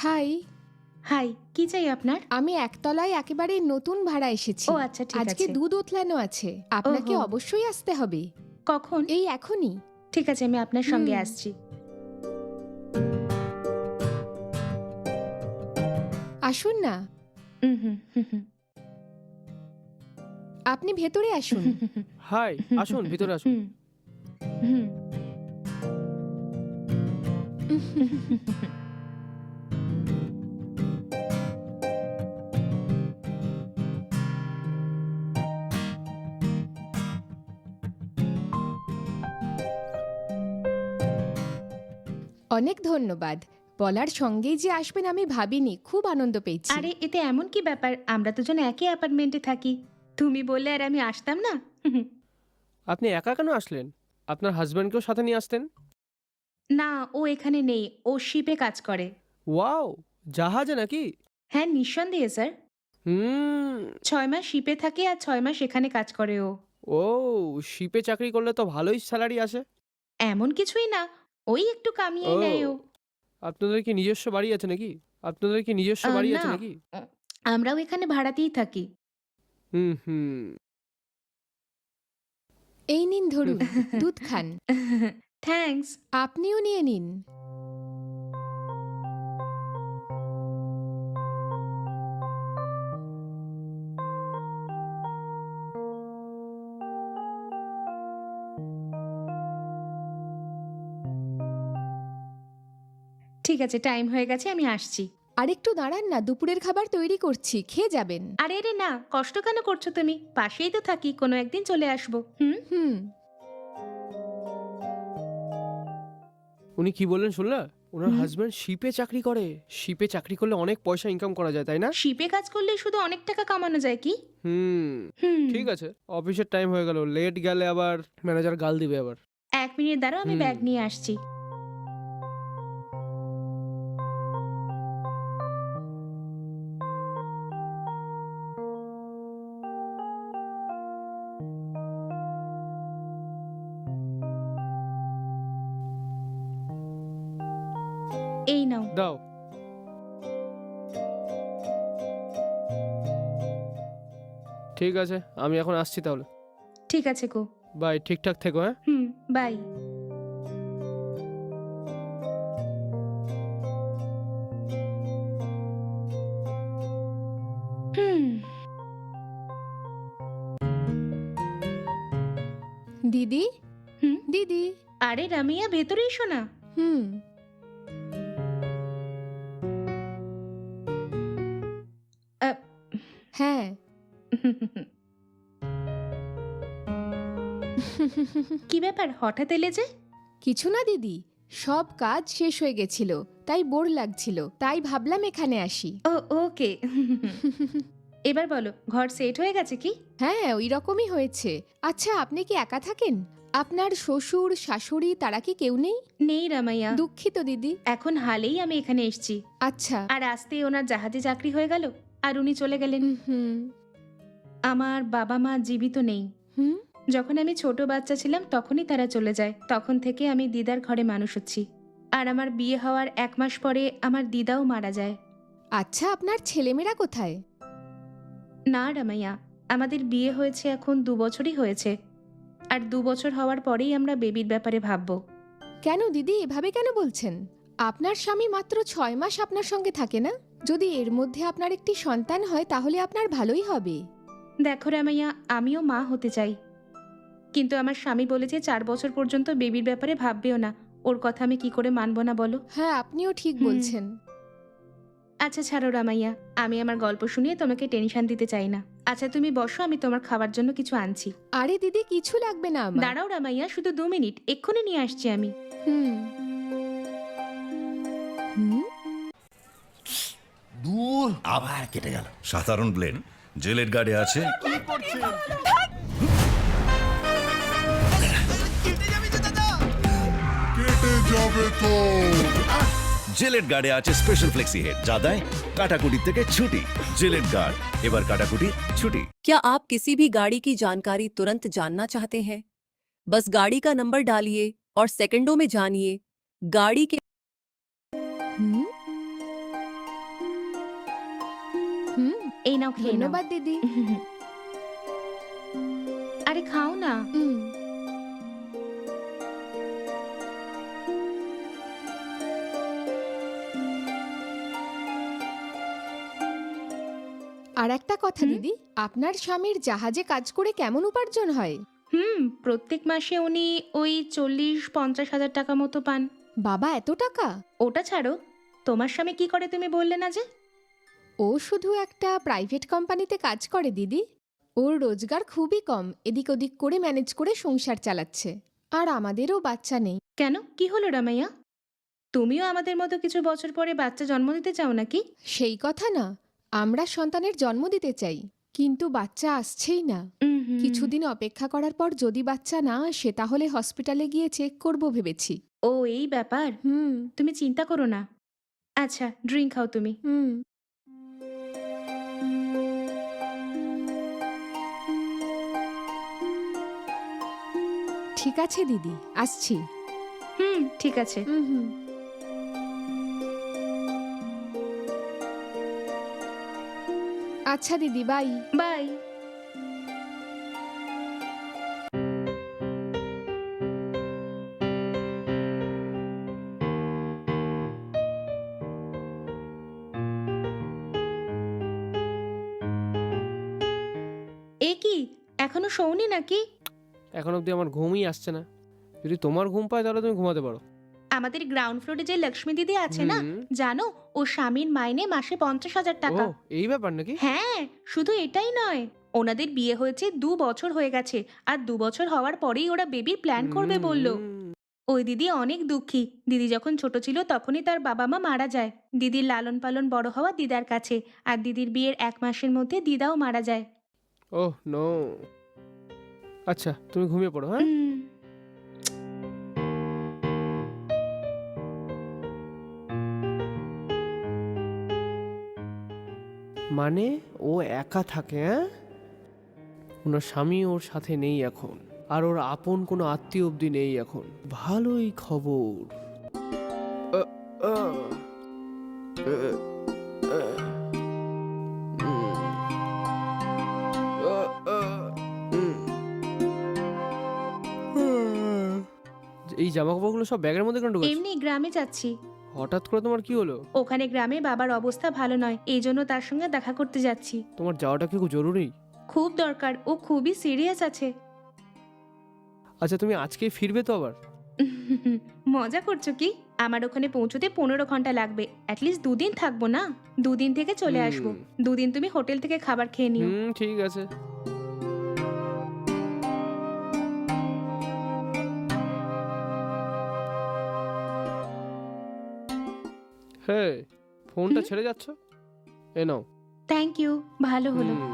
High. High, কি চাই আপনার? আমি একতলায় একেবারে নতুন ভাড়া এসেছি। ও আচ্ছা, ঠিক আজকে আছে। দুধ ওতলানো আছে, আপনাকে ওহো। অবশ্যই আসতে হবে। কখন? এই এখনই। ঠিক আছে, আমি আপনার সঙ্গে হুম। আসছি। আসুন না, হুম হুম হুম হুম আপনি ভেতরে আসুন। হাই, আসুন ভিতরে আসুন। হুম। অনেক ধন্যবাদ। বলার সঙ্গেই যে আসবেন আমি ভাবিনি, খুব আনন্দ পেয়েছি। আরে এতে এমন কি ব্যাপার, আমরা দুজন একই অ্যাপার্টমেন্টে থাকি। তুমি বললে আর আমি আসতাম না? আপনি একা কেন আসলেন? আপনার হাজব্যান্ডকেও সাথে নিয়ে আসতেন। না, ও এখানে নেই, ও শিপে কাজ করে। ওয়াও, জাহাজে নাকি? হ্যাঁ, নিঃসন্দেহে স্যার। হুম। 6 মাস শিপে থাকে আর 6 মাস এখানে কাজ করে ও। ও, শিপে চাকরি করলে তো ভালোই স্যালারি আসে। এমন কিছুই না, ওই একটু কামিয়ে ও, নেয় ও। আপনাদের কি নিজস্ব বাড়ি আছে নাকি? আপনাদের কি নিজস্ব বাড়ি না, আছে নাকি? আমরাও এখানে ভাড়াতেই থাকি। হুম হুম। এই নিন ধরুন, দুধ খান। থ্যাঙ্কস। আপনিও নিয়ে নিন। ঠিক আছে, টাইম হয়ে গেছে, আমি আসছি। আরেকটু দাঁড়ান না, দুপুরের খাবার তৈরি করছি, খেয়ে যাবেন। আরে আরে না, কষ্ট কেন করছো তুমি? পাশেই তো থাকি, কোনো একদিন চলে আসবো। হুম। হুম। উনি কি বললেন শুনলা? ওনার হুম। হাজব্যান্ড শিপে চাকরি করে। শিপে চাকরি করলে অনেক পয়সা ইনকাম করা যায়, তাই না? শিপে কাজ করলে শুধু অনেক টাকা কামানো যায় কি? হুম। হুম। ঠিক আছে, অফিসের টাইম হয়ে গেল, লেট গেলে আবার ম্যানেজার গাল দিবে আবার। 1 মিনিট দাঁড়াও, আমি ব্যাগ নিয়ে আসছি। এই নাও। দাও। ঠিক আছে, আমি এখন আসছি তাহলে। ঠিক আছে গো। বাই, ঠিকঠাক থেকো। হ্যাঁ। হুম, বাই। হুম। দিদি, হুম। দিদি। আরে রামিয়া, ভেতরে এসো না। হুম। আ, হ্যাঁ। কি ব্যাপার, হঠাৎ এলে যে? কিছু না দিদি, সব কাজ শেষ হয়ে গেছিল, তাই বোর লাগছিল, তাই ভাবলাম এখানে আসি। ও ওকে। এবার বলো, ঘর সেট হয়ে গেছে কি? হ্যাঁ, ওই রকমই হয়েছে। আচ্ছা, আপনি কি একা থাকেন? আপনার শ্বশুর শাশুড়ি তারা কি কেউ নেই? নেই রামাইয়া, দুঃখিত দিদি। এখন হালেই আমি এখানে এসেছি। আচ্ছা। আর আসতেই ওনার জাহাজে চাকরি হয়ে গেল, আর উনি চলে গেলেন। হুম। আমার বাবা মা জীবিত নেই। হুম। যখন আমি ছোট বাচ্চা ছিলাম তখনই তারা চলে যায়। তখন থেকে আমি দিদার ঘরে মানুষ হচ্ছি। আর আমার বিয়ে হওয়ার 1 মাস পরে আমার দিদাও মারা যায়। আচ্ছা, আপনার ছেলেমেয়েরা কোথায়? না রামাইয়া, আমাদের বিয়ে হয়েছে এখন 2 বছরই হয়েছে। আর 2 বছর হওয়ার পরেই আমরা বেবির ব্যাপারে ভাববো। কেন দিদি, এভাবে কেন বলছেন? আপনার স্বামী মাত্র 6 মাস আপনার সঙ্গে থাকে না? যদি এর মধ্যে আপনার একটি সন্তান হয় তাহলে আপনার ভালোই হবে। দেখো রামাইয়া, আমিও মা হতে চাই, কিন্তু আমার স্বামী বলেছে 4 বছর পর্যন্ত বেবির ব্যাপারে ভাববেও না। ওর কথা আমি কি করে মানবো না বলো? হ্যাঁ, আপনিও ঠিক হুম। বলছেন। আচ্ছা ছাড়ো রামাইয়া, আমি আমার গল্প শুনিয়ে তোমাকে টেনশন দিতে চাই না। আচ্ছা তুমি বসো, আমি তোমার খাবার জন্য কিছু আনছি। আরে দিদি, কিছু লাগবে না আমার। দাঁড়াও রামাইয়া, শুধু 2 মিনিট, এক্ষুনি নিয়ে আসছি আমি। হুম। হুম। দূর আবার কেটে গেল। সাধারণ প্লেন জেলের গার্ডে আছে। কেটে যাবে তো। জেলের গার্ডে আছে স্পেশাল ফ্লেক্সি হেড, যা দেয় কাটাকুটি থেকে ছুটি। জেলের গার্ড, এবার কাটাকুটি ছুটি। क्या आप किसी भी गाड़ी की जानकारी तुरंत जानना चाहते हैं? बस गाड़ी का नंबर डालिए और सेकंडों में जानिए गाड़ी के হুম। নাও খেয়ে নাও। ধন্যবাদ দিদি। আরে খাও না। হুম। আর একটা কথা হুম? দিদি, আপনার স্বামীর জাহাজে কাজ করে কেমন উপার্জন হয়? প্রত্যেক মাসে উনি ওই 40-50 হাজার টাকা মতো পান। বাবা, এত টাকা! ওটা ছাড়ো, তোমার স্বামী কি করে তুমি বললে না যে? ও শুধু একটা প্রাইভেট কোম্পানিতে কাজ করে দিদি। ওর রোজগার খুবই কম, এদিক ওদিক করে ম্যানেজ করে সংসার চালাচ্ছে। আর আমাদেরও বাচ্চা নেই। কেন, কি হলো রামাইয়া? তুমিও আমাদের মতো কিছু বছর পরে বাচ্চা জন্ম দিতে চাও নাকি? সেই কথা না, আমরা সন্তানের জন্ম দিতে চাই, কিন্তু বাচ্চা আসছেই না। কিছুদিন অপেক্ষা করার পর যদি বাচ্চা না আসে তাহলে হসপিটালে গিয়ে চেক করব ভেবেছি। ও এই ব্যাপার। হুম তুমি চিন্তা করো না। আচ্ছা, ড্রিঙ্ক খাও তুমি। হুম। ঠিক আছে দিদি, আসছি। ঠিক আছে। হুম হুম। আচ্ছা দিদি, বাই। বাই। এ কি, এখনো শোনি নাকি? এখন অবধি আমার ঘুমই আসছে না। যদি তোমার ঘুম পায় তাহলে তুমি ঘুমাতে পারো। আমাদের গ্রাউন্ড ফ্লোরে যে লক্ষ্মী দিদি আছে না, হুম। জানো ও স্বামীর মাইনে মাসে 50,000 ও টাকা। এই ব্যাপার নাকি? হ্যাঁ, শুধু এটাই নয়, ওনাদের বিয়ে হয়েছে 2 বছর হয়ে গেছে, আর 2 বছর হওয়ার পরেই ওরা বেবির প্ল্যান করবে বলল। হুম। ওই দিদি অনেক দুঃখী। দিদি যখন ছোট ছিল তখনই তার বাবা মা মারা যায়। দিদির লালন পালন বড় হওয়া দিদার কাছে, আর দিদির বিয়ের 1 মাসের মধ্যে দিদাও মারা যায়। Oh no. আচ্ছা তুমি ঘুমিয়ে পড়ো, হ্যাঁ? উম, মানে ও একা থাকে, হ্যাঁ? ওনার স্বামী ওর সাথে নেই এখন, আর ওর আপন কোনো আত্মীয় অবধি নেই এখন। ভালোই খবর। আ, আ, আ, আ, উম, আ, আ, উম। এই জামা কাপড়গুলো সব ব্যাগের মধ্যে কেন ঢুকাচ্ছ? এমনি গ্রামে যাচ্ছি। হঠাৎ করে তোমার কি হলো? ওখানে গ্রামে বাবার অবস্থা ভালো নয়, এই জন্য তার সঙ্গে দেখা করতে যাচ্ছি। তোমার যাওয়াটা কি খুব জরুরি? খুব দরকার, ও খুবই সিরিয়াস আছে। আচ্ছা তুমি আজকেই ফিরবে তো আবার? মজা করছো কি? আমার ওখানে পৌঁছতে 15 ঘন্টা লাগবে। অ্যাটলিস্ট 2 দিন থাকবো না, 2 দিন থেকে চলে আসবো। 2 দিন তুমি হোটেল থেকে খাবার খেয়ে নিও। ঠিক আছে। হ্যাঁ, ফোনটা ছেড়ে যাচ্ছ? এ নাও। থ্যাংক ইউ, ভালো হলো। হুম।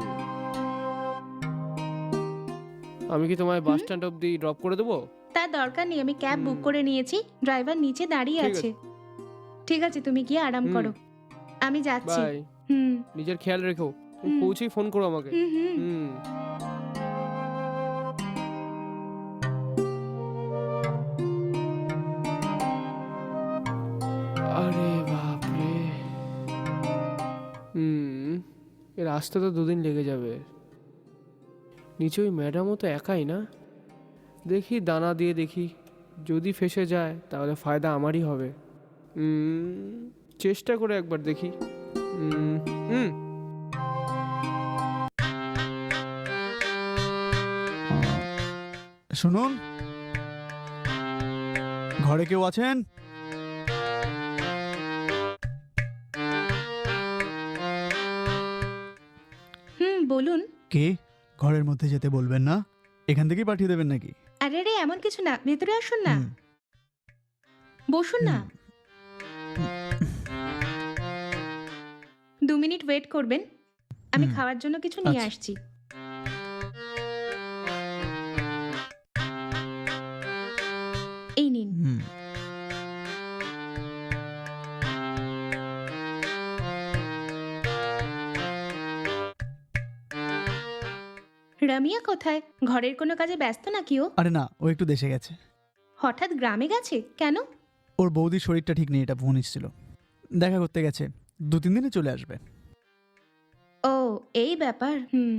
আমি কি তোমায় বাস স্ট্যান্ড অবধি ড্রপ করে দেবো? তার দরকার নেই, আমি ক্যাব বুক করে নিয়েছি, ড্রাইভার নিচে দাঁড়িয়ে ঠিক আছে। ঠিক আছে, তুমি গিয়ে আরাম হুম। করো। আমি যাচ্ছি। বাই। হুম নিজের খেয়াল রেখো। তুমি হুম। পৌঁছেই ফোন করো আমাকে। হুম হুম। হুম। আরে বাপরে। এর আসতে তো 2 দিন লেগে যাবে। নিচে ওই ম্যাডামও তো একাই না। দেখি দানা দিয়ে দেখি, যদি ফেসে যায় তাহলে ফায়দা আমারই হবে। চেষ্টা করে একবার দেখি। হুম হুম। শুনুন, ঘরে কেউ আছেন? বলুন। কে? ঘরের মধ্যে যেতে বলবেন না, এখান থেকেই পাঠিয়ে দেবেন নাকি? আরে রে, এমন কিছু না, ভেতরে আসুন না। হুম, বসুন না। 2 মিনিট ওয়েট করবেন, আমি হুম। খাওয়ার জন্য কিছু নিয়ে আচ্ছা। আসছি। এই নিন। হুম। রামিয়া কোথায়? ঘরের কোনো কাজে ব্যস্ত নাকি ও? আরে না, ও একটু দেশে গেছে। হঠাৎ গ্রামে গেছে কেন? ওর বৌদির শরীরটা ঠিক নেই, এটা ফোন এসেছিল। দেখা করতে গেছে, 2-3 দিনে চলে আসবে। ও, এই ব্যাপার। হুম।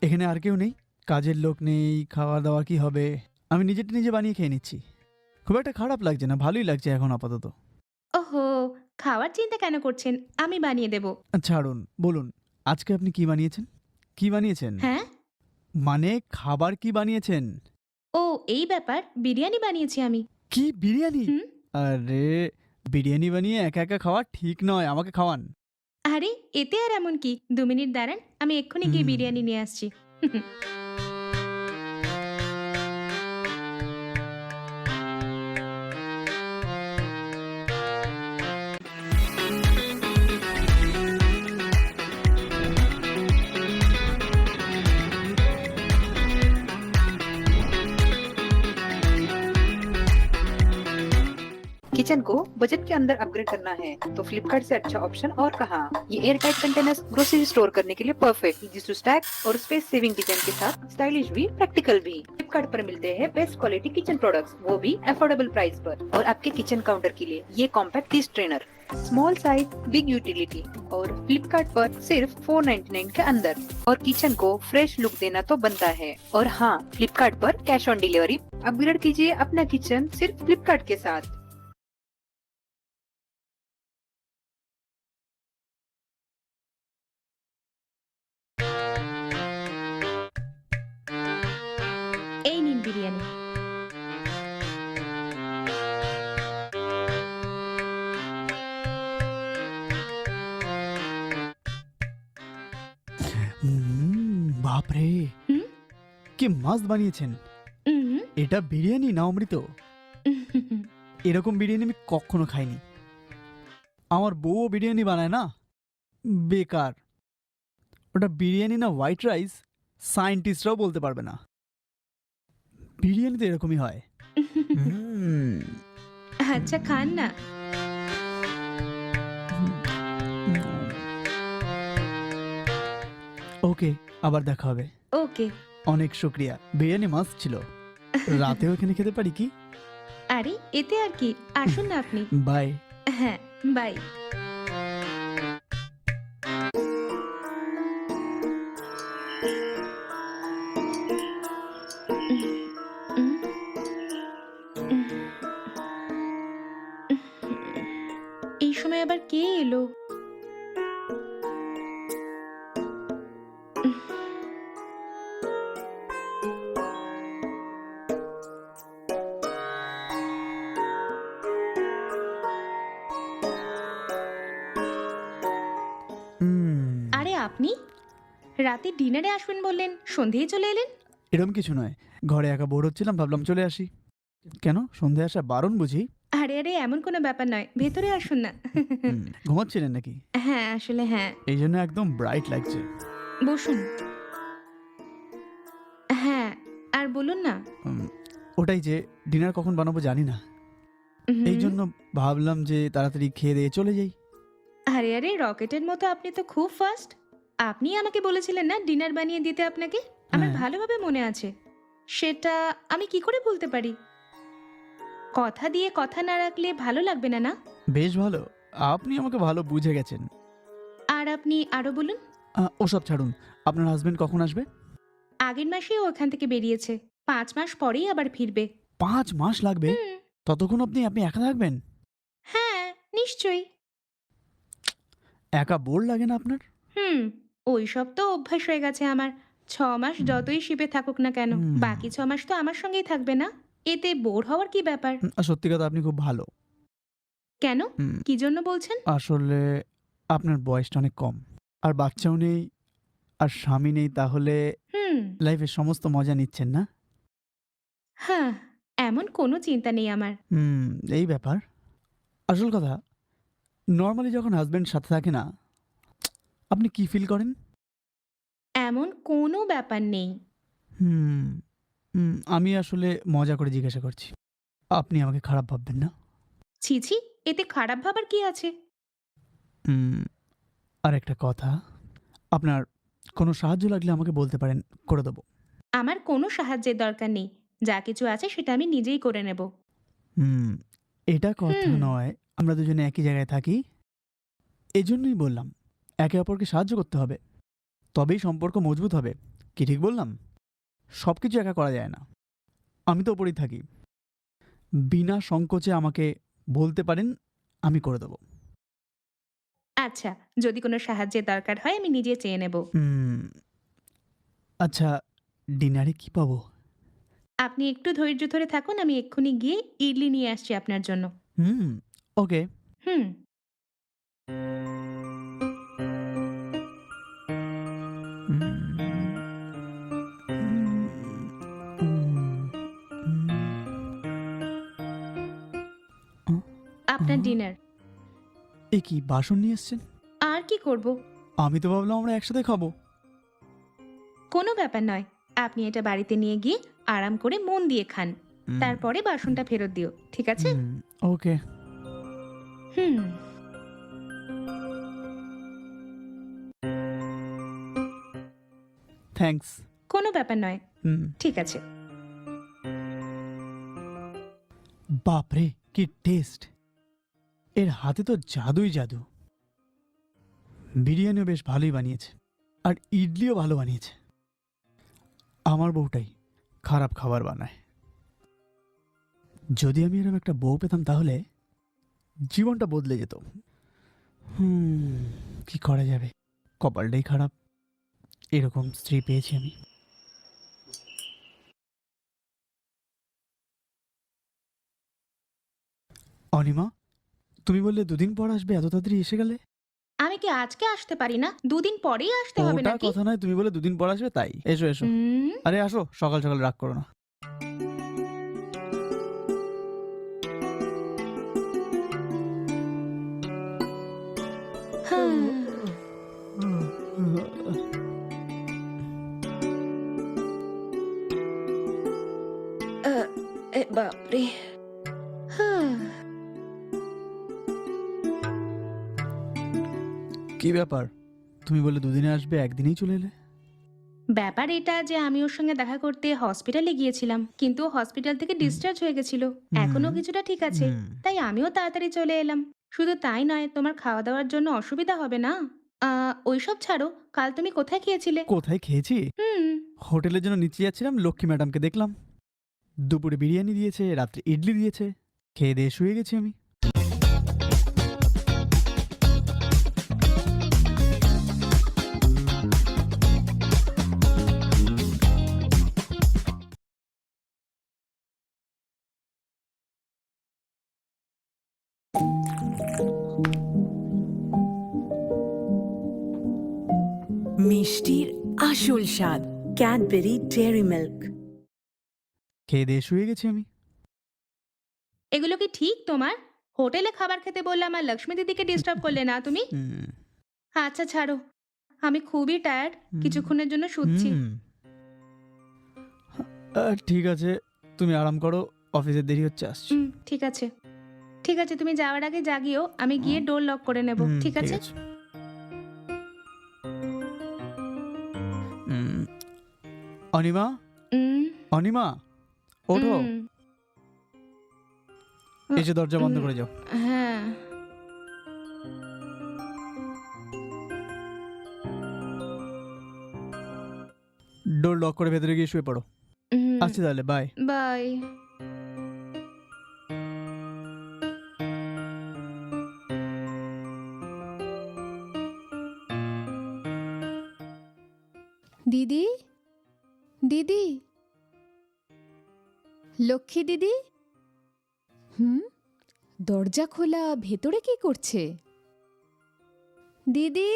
এখানে আর কেউ নেই, কাজের লোক নেই, খাওয়া দাওয়া কি হবে, আমি নিজেরটা নিজে বানিয়ে খেয়ে নিচ্ছি। খুব একটা খারাপ লাগছে না, ভালোই লাগছে এখন আপাতত। ওহো, খাওয়ার চিন্তা কেন করছেন? আমি বানিয়ে দেব। ছাড়ুন, বলুন আজকে আপনি কি বানিয়েছেন? কি বানিয়েছেন? হ্যাঁ? মানে খাবার কি বানিয়েছেন? ও, এই ব্যাপার। বিরিয়ানি বানিয়েছি আমি। কি বিরিয়ানি? হুম। আরে বিরিয়ানি বানিয়ে একা একা খাওয়া ঠিক নয়, আমাকে খাওয়ান। আরে, এতে আর এমন কি? 2 মিনিট দাঁড়ান, আমি এক্ষুনি গিয়ে হুম। বিরিয়ানি নিয়ে আসছি। किचन को बजट के अंदर अपग्रेड करना है तो फ्लिपकार्ट से अच्छा ऑप्शन और कहाँ। ये air tight containers grocery store करने के लिए परफेक्ट, इजी टू स्टैक और स्पेस सेविंग किचन के साथ स्टाइलिश भी प्रैक्टिकल भी। फ्लिपकार्ट पर मिलते हैं बेस्ट क्वालिटी किचन प्रोडक्ट्स, वो भी अफोर्डेबल प्राइस पर। और आपके किचन काउंटर के लिए ये compact T strainer, small size big utility, और फ्लिपकार्ट पर सिर्फ 499 के अंदर। और किचन को फ्रेश लुक देना तो बनता है। और हाँ, फ्लिपकार्ट पर कैश ऑन डिलीवरी। अपग्रेड कीजिए अपना किचन सिर्फ फ्लिपकार्ट के साथ। এই নিন বিরিয়ানি। বাপরে, হুম? কি মাস্ত বানিয়েছেন। হুম। এটা বিরিয়ানি না অমৃত? এরকম বিরিয়ানি আমি কখনো খাইনি। আমার বউও বিরিয়ানি বানায় না, বেকার। ওটা বিরিয়ানি না হোয়াইট রাইস সায়েন্টিস্টরাও বলতে পারবে না। বিরিয়ানি তো এরকমই হয়। আচ্ছা, খান না। ওকে, আবার দেখা হবে। ওকে। অনেক শুক্রিয়া, বিরিয়ানি মাস্ত ছিল। রাতেও এখানে খেতে পারি কি? আরে, এতে আর কি? আসুন না আপনি। বাই। হ্যাঁ, বাই। এই সময় আবার কে এলো? আরে, আপনি রাতে ডিনারে আসবেন বললেন, সন্ধেই চলে এলেন। এরকম কিছু নয়, ঘরে একা বোর হচ্ছিলাম, ভাবলাম চলে আসি। কেন, সন্ধে আসা বারণ বুঝি? আরে আরে, এমন কোনো ব্যাপার নয়, ভেতরে আসুন না। ঘুমাচ্ছিলেন নাকি? হ্যাঁ, আসলে হ্যাঁ। এই জন্য একদম ব্রাইট লাগছে। বসুন। হ্যাঁ, আর বলুন না। ওটাই যে ডিনার কখন বানাবো জানি না, হুম। এই জন্য ভাবলাম যে তাড়াতাড়ি খেয়ে দিয়ে চলে যাই। আরে আরে, রকেটের মতো আপনি তো খুব ফাস্ট। আপনি আমাকে বলেছিলেন না ডিনার বানিয়ে দিতে আপনাকে? আমার হ্যাঁ। ভালোভাবে মনে আছে। সেটা আমি কি করে ভুলতে পারি? কথা দিয়ে কথা না রাখলে ভালো লাগবে না, না? বেশ ভালো, আপনি আমাকে ভালো বুঝে গেছেন। আর আপনি আরো বলুন। ওসব ছাড়ুন, আপনার হাজবেন্ড কখন আসবে? আগের মাসেই ও ওখান থেকে বেরিয়েছে। 5 মাস পরেই আবার ফিরবে। 5 মাস লাগবে? হুম। ততক্ষণ আপনি একা থাকবেন? হ্যাঁ, নিশ্চয়ই। একা বোর লাগে না আপনার? ওই সব তো অভ্যাস হয়ে গেছে আমার। 6 মাস যতই শিপে থাকুক না কেন, বাকি 6 মাস তো আমার সঙ্গেই থাকবে না। এতে বোর হওয়ার কি ব্যাপার? সত্যি কথা, আপনি খুব ভালো। কেন? হুম, কি জন্য বলছেন? আসলে আপনার বয়সটা অনেক কম, আর বাচ্চাও নেই, আর স্বামী নেই, তাহলে লাইফের সমস্ত মজা নিচ্ছেন না? হ্যাঁ, এমন কোনো চিন্তা নেই আমার। এই ব্যাপার। আসল কথা, নর্মালি যখন হাজবেন্ড সাথে থাকে না, আপনি কি ফিল করেন? এমন কোনো ব্যাপার নেই। আমি আসলে মজা করে জিজ্ঞাসা করছি, আপনি আমাকে খারাপ ভাববেন না? ছি ছি, এতে খারাপ ভাবার কি আছে? আর একটা কথা, আপনার কোনো সাহায্য লাগলে আমাকে বলতে পারেন, করে দেবো। আমার কোনো সাহায্যের দরকার নেই। যা কিছু আছে সেটা আমি নিজেই করে নেব। এটা কথা হুম। নয়, আমরা দুজনে একই জায়গায় থাকি, এজন্যই বললাম একে অপরকে সাহায্য করতে হবে। তবেই সম্পর্ক মজবুত হবে। কি ঠিক বললাম? সব কিছু একা করা যায় না। আমি তো ওপরেই থাকি, বিনা সংকোচে আমাকে বলতে পারেন, আমি করে দেবো। আচ্ছা, যদি কোনো সাহায্যের দরকার হয় আমি নিজে চেয়ে নেব। আচ্ছা, ডিনারে কি পাবো? আপনি একটু ধৈর্য ধরে থাকুন, আমি এক্ষুনি গিয়ে ইডলি নিয়ে আসছি আপনার জন্য। ওকে। হুম। আপনার ডিনার। এ কি, বাসন নিয়ে এসছেন? আর কি করব? আমি তো ভাবলাম আমরা একসাথে খাবো। কোনো ব্যাপার নয়, আপনি এটা বাড়িতে নিয়ে গিয়ে আরাম করে মন দিয়ে খান, তারপরে বাসনটা ফেরত দিও, ঠিক আছে? ওকে। হুম। থ্যাঙ্কস। কোনো ব্যাপার নয়, ঠিক আছে। বাপরে, কি টেস্ট! এর হাতে তো জাদুই জাদু। বিরিয়ানিও বেশ ভালোই বানিয়েছে, আর ইডলিও ভালো বানিয়েছে। আমার বউটাই খারাপ খাবার বানায়। যদি আমি এরকম একটা বউ পেতাম তাহলে জীবনটা বদলে যেত। কি করা যাবে, কপালটাই খারাপ, এরকম স্ত্রী পেয়েছি আমি। অনিমা, তুমি বললে 2 দিন পর আসবে, এত তাড়াতাড়ি এসে গেলে? আমি কি আজকে আসতে পারি না? 2 দিন পরেই আসতে হবে ওটা নাকি? কথা নয়, তুমি বলে 2 দিন পর আসবে তাই। এসো এসো। হুম। আরে আসো, সকাল সকাল রাগ করো না। বাপরে, কি ব্যাপার, তুমি বলে 2 দিনে আসবে, একদিনেই চলে এলে? ব্যাপার এটা যে আমি ওর সঙ্গে দেখা করতে হসপিটালে গিয়েছিলাম, কিন্তু ও হসপিটাল থেকে ডিসচার্জ হয়ে গেছিল। এখনো কিছুটা ঠিক আছে, তাই আমিও তাড়াতাড়ি চলে এলাম। শুধু তাই নয়, তোমার খাওয়া দাওয়ার জন্য অসুবিধা হবে না? ওইসব ছাড়ো, কাল তুমি কোথায় খেয়েছিলে? কোথায় খেয়েছি? হুম। হোটেলের জন্য নিচে যাচ্ছিলাম, লক্ষ্মী ম্যাডামকে দেখলাম। দুপুরে বিরিয়ানি দিয়েছে, রাত্রে ইডলি দিয়েছে, খেয়ে দিয়ে শুয়ে গেছি আমি। মিষ্টির আসল স্বাদ, ক্যাডবেরি ডেয়ারি মিল্ক। খেয়ে দিয়ে শুয়ে গেছি আমি। এগুলো কি ঠিক তোমার? হোটেলে খাবার খেতে বললাম আর লক্ষ্মী দিদিকে ডিস্টার্ব করলে না তুমি? আচ্ছা ছাড়ো, আমি খুবই টায়ার্ড, কিছুক্ষণের জন্য শুচ্ছি। ঠিক আছে, তুমি আরাম করো, অফিসের দেরি হচ্ছে, আসছি। ঠিক আছে, ঠিক আছে, তুমি যাওয়ার আগে জাগিও, আমি গিয়ে ডোর লক করে নেব, ঠিক আছে? অনিমা, উম, অনিমা, ওঠো, উম, এসে দরজা বন্ধ করে যাও। হ্যাঁ। ডোর লক করে ভেতরে গিয়ে শুয়ে পড়ো। আসছি তাহলে, বাই। বাই। দিদি, দিদি, লক্ষ্মী দিদি। দরজা খোলা, ভেতরে কি করছে? দিদি।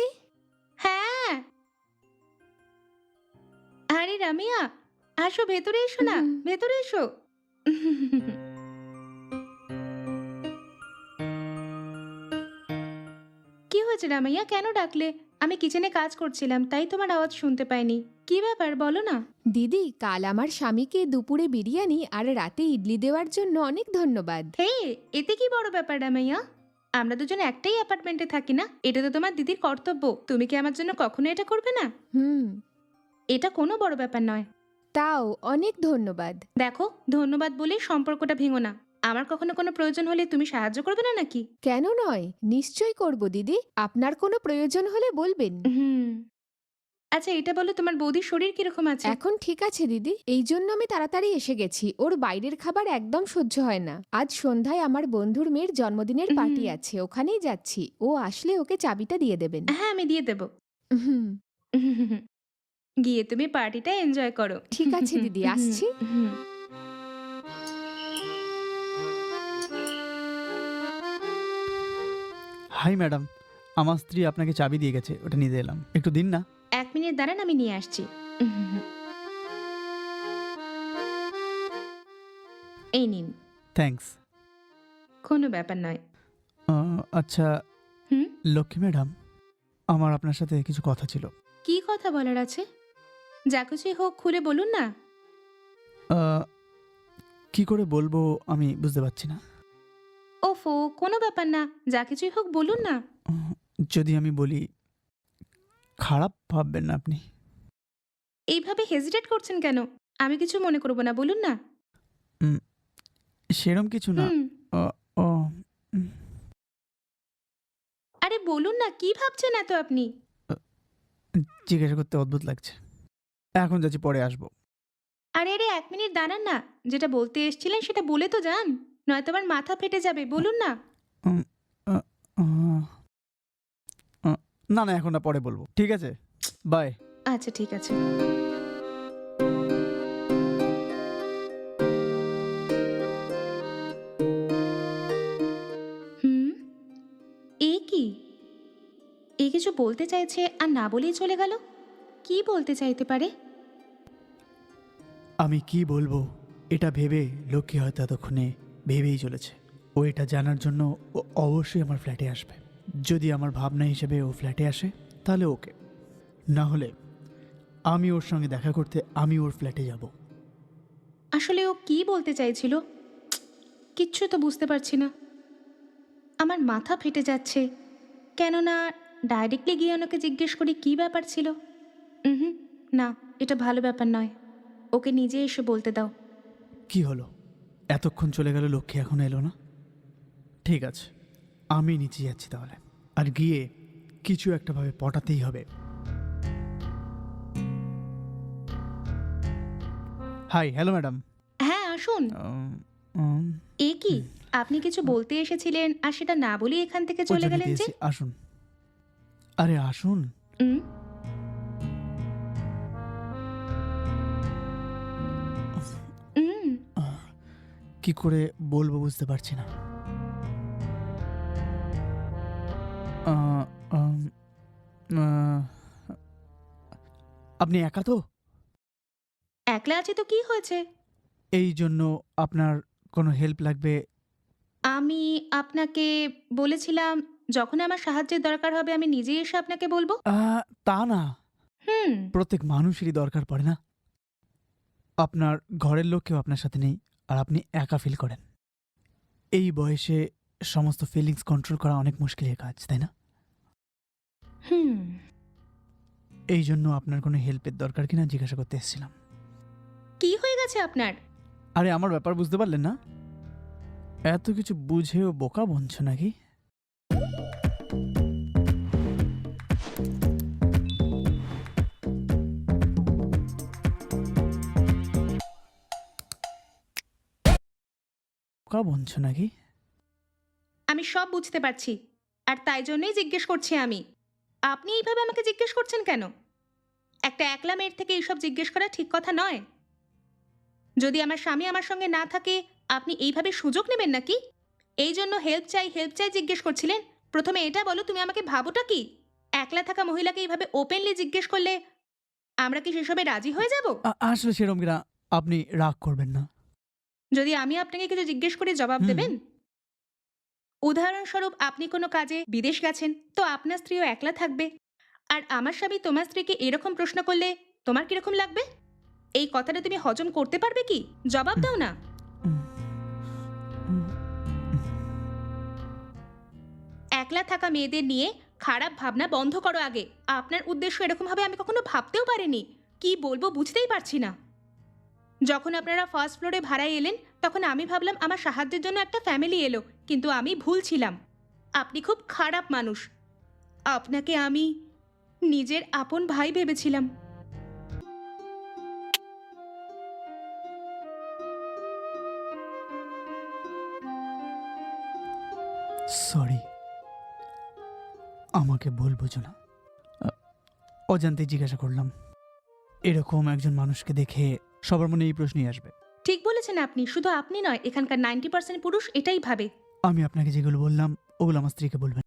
হ্যাঁ, আরে রামিয়া, আসো ভেতরে, এসো না, ভেতরে এসো। কি হয়েছে রামাইয়া, কেন ডাকলে? আমি কিচেনে কাজ করছিলাম, তাই তোমার আওয়াজ শুনতে পাইনি। কি ব্যাপার বলো না? দিদি, কাল আমার স্বামীকে দুপুরে বিরিয়ানি আর রাতে ইডলি দেওয়ার জন্য অনেক ধন্যবাদ। হে, এতে কি বড় ব্যাপার রামাইয়া? আমরা দুজন একটাই অ্যাপার্টমেন্টে থাকি না? এটা তো তোমার দিদির কর্তব্য, তুমি কি আমার জন্য কখনো এটা করবে না? এটা কোনো বড় ব্যাপার নয়। তাও অনেক ধন্যবাদ। দেখো, ধন্যবাদ বলেই সম্পর্কটা ভেঙো না। আমার কখনো কোনো প্রয়োজন হলে তুমি সাহায্য করবে না নাকি? কেন নয়, নিশ্চয়ই করব দিদি। আপনার কোনো প্রয়োজন হলে বলবেন। আচ্ছা এটা বলো, তোমার বৌদির শরীর কিরকম আছে? এখন ঠিক আছে দিদি, এই জন্য আমি তাড়াতাড়ি এসে গেছি। ওর বাইরের খাবার একদম সহ্য হয় না। আজ সন্ধ্যায় আমার বন্ধুর মেয়ের জন্মদিনের পার্টি আছে, ওখানেই যাচ্ছি। ও আসলে ওকে চাবিটা দিয়ে দেবেন। হ্যাঁ, আমি দিয়ে দেবো। হুম, গিয়ে তুমি পার্টিটা এনজয় করো। ঠিক আছে দিদি, আসছি। হুম। হাই ম্যাডাম, আমার স্ত্রী আপনাকে চাবি দিয়ে গেছে, ওটা নিতে এলাম, একটু দিন না। 1 মিনিট দাঁড়ান, আমি নিয়ে আসছি। এই নিন। থ্যাঙ্কস। কোনো ব্যাপার নয়। আচ্ছা হুম? লক্ষ্মী ম্যাডাম, আমার আপনার সাথে কিছু কথা ছিল। কি কথা বলার আছে? যা কিছুই হোক খুলে বলুন না। আহ, কি করে বলবো আমি বুঝতে পারছি না। ওফো, কোনো ব্যাপার না, যা কিছুই হোক বলুন না। যদি আমি বলি খারাপ ভাববেন না আপনি? এইভাবে হেজিটেট করছেন কেন? আমি কিছু মনে করব না, বলুন না। সেরম কিছু না। হুম। আহ, ও, উম, আরে বলুন না, কি ভাবছেন এত আপনি? জিজ্ঞাসা করতে অদ্ভুত লাগছে। এখন যাচ্ছি, পরে আসবো। আরে আরে 1 মিনিট দাঁড়ান না, যেটা বলতে এসেছিলেন সেটা বলে তো যান, নয়তো আবার মাথা ফেটে যাবে। বলুন না। উম, আহ, আহ, আহ, না না, এখন না, পরে বলবো, ঠিক আছে? বাই। আচ্ছা ঠিক আছে। হুম, এ কি? এ কিছু বলতে চাইছে আর না বলেই চলে গেল। কি বলতে চাইতে পারে? আমি কি বলবো এটা ভেবে লক্ষ্মী হয়তো এতক্ষণে ভেবেই চলেছে। ও এটা জানার জন্য ও অবশ্যই আমার ফ্ল্যাটে আসবে। যদি আমার ভাবনা হিসেবে ও ফ্ল্যাটে আসে তাহলে ওকে, না হলে আমি ওর সঙ্গে দেখা করতে আমি ওর ফ্ল্যাটে যাব। আসলে ও কি বলতে চাইছিল কিচ্ছু তো বুঝতে পারছি না। আমার মাথা ফেটে যাচ্ছে, কেননা ডাইরেক্টলি গিয়ে ওনাকে জিজ্ঞেস করি কী ব্যাপার ছিল। হুম, না, এটা ভালো ব্যাপার নয়। ওকে নিজে এসে বলতে দাও। কি হলো, এতক্ষণ চলে গেল, লক্ষ্মী এখন এলো না? ঠিক আছে, আমি নিচে যাচ্ছি তাহলে, আর গিয়ে কিছু একটা ভাবে পটাতেই হবে। Hi, hello madam. হ্যাঁ আসুন। এ কি, আপনি কিছু বলতে এসেছিলেন আর সেটা না বলেই এখান থেকে চলে গেলেন যে? আসুন, আরে আসুন। হুম, হুম, কি করে বলবো বুঝতে পারছি না। আহ, আম, আহ, আপনি একা তো? একলা আছি তো কি হয়েছে? এই জন্য আপনার কোনো হেল্প লাগবে? আমি আপনাকে বলেছিলাম যখন আমার সাহায্যের দরকার হবে আমি নিজেই এসে আপনাকে বলবো। তা না, হুম, প্রত্যেক মানুষেরই দরকার পড়ে না? আপনার ঘরের লোক কেউ আপনার সাথে নেই আর আপনি একা ফিল করেন। এই বয়সে সমস্ত ফিলিংস কন্ট্রোল করা অনেক মুশকিলের কাজ, তাই না? হুম। এই জন্য আপনার কোনো হেল্পের দরকার কিনা জিজ্ঞাসা করতে এসেছিলাম। কি হয়ে গেছে আপনার? আরে আমার ব্যাপার বুঝতে পারলেন না? এত কিছু বুঝেও বোকা বনছ নাকি? বোকা বনছ নাকি? আমি সব বুঝতে পারছি, আর তাই জন্যই জিজ্ঞেস করছি আমি। আপনি এইভাবে আমাকে জিজ্ঞেস করছেন কেন? একটা একলা মেয়ের থেকে এইসব জিজ্ঞেস করা ঠিক কথা নয়। যদি আমার স্বামী আমার সঙ্গে না থাকে আপনি এইভাবে সুযোগ নেবেন নাকি? এই জন্য হেল্প চাই জিজ্ঞেস করছিলেন? প্রথমে এটা বলো, তুমি আমাকে ভাবোটা কি? একলা থাকা মহিলাকে এইভাবে ওপেনলি জিজ্ঞেস করলে আমরা কি সেসবে রাজি হয়ে যাব? আসলে সেরকম কিনা, আপনি রাগ করবেন না। যদি আমি আপনাকে কিছু জিজ্ঞেস করে জবাব হুম। দেবেন? উদাহরণস্বরূপ আপনি কোনো কাজে বিদেশ গেছেন, তো আপনার স্ত্রীও একলা থাকবে। আর আমার স্বামী তোমার স্ত্রীকে এরকম প্রশ্ন করলে তোমার কিরকম লাগবে? এই কথাটা তুমি হজম করতে পারবে কি? জবাব দাও না। একলা থাকা মেয়েদের নিয়ে খারাপ ভাবনা বন্ধ করো আগে। আপনার উদ্দেশ্য এরকম ভাবে আমি কখনো ভাবতেও পারিনি। কি বলবো বুঝতেই পারছি না। যখন আপনারা ফার্স্ট ফ্লোরে ভাড়ায় এলেন তখন আমি ভাবলাম আমার সাহায্যের জন্য একটা ফ্যামিলি এলো, কিন্তু আমি ভুল ছিলাম। আপনি খুব খারাপ মানুষ। আপনাকে আমি নিজের আপন ভাই ভেবেছিলাম। সরি, আমাকে ভুল বুঝো না। অজান্তে জিজ্ঞাসা করলাম। এরকম একজন মানুষকে দেখে সবার মনে এই প্রশ্নই আসবে। ঠিক বলেছেন আপনি, শুধু আপনি নয়, এখানকার 90% পুরুষ এটাই ভাবে। আমি আপনাকে যেগুলো বললাম ওগুলো আমার স্ত্রীকে বলবেন।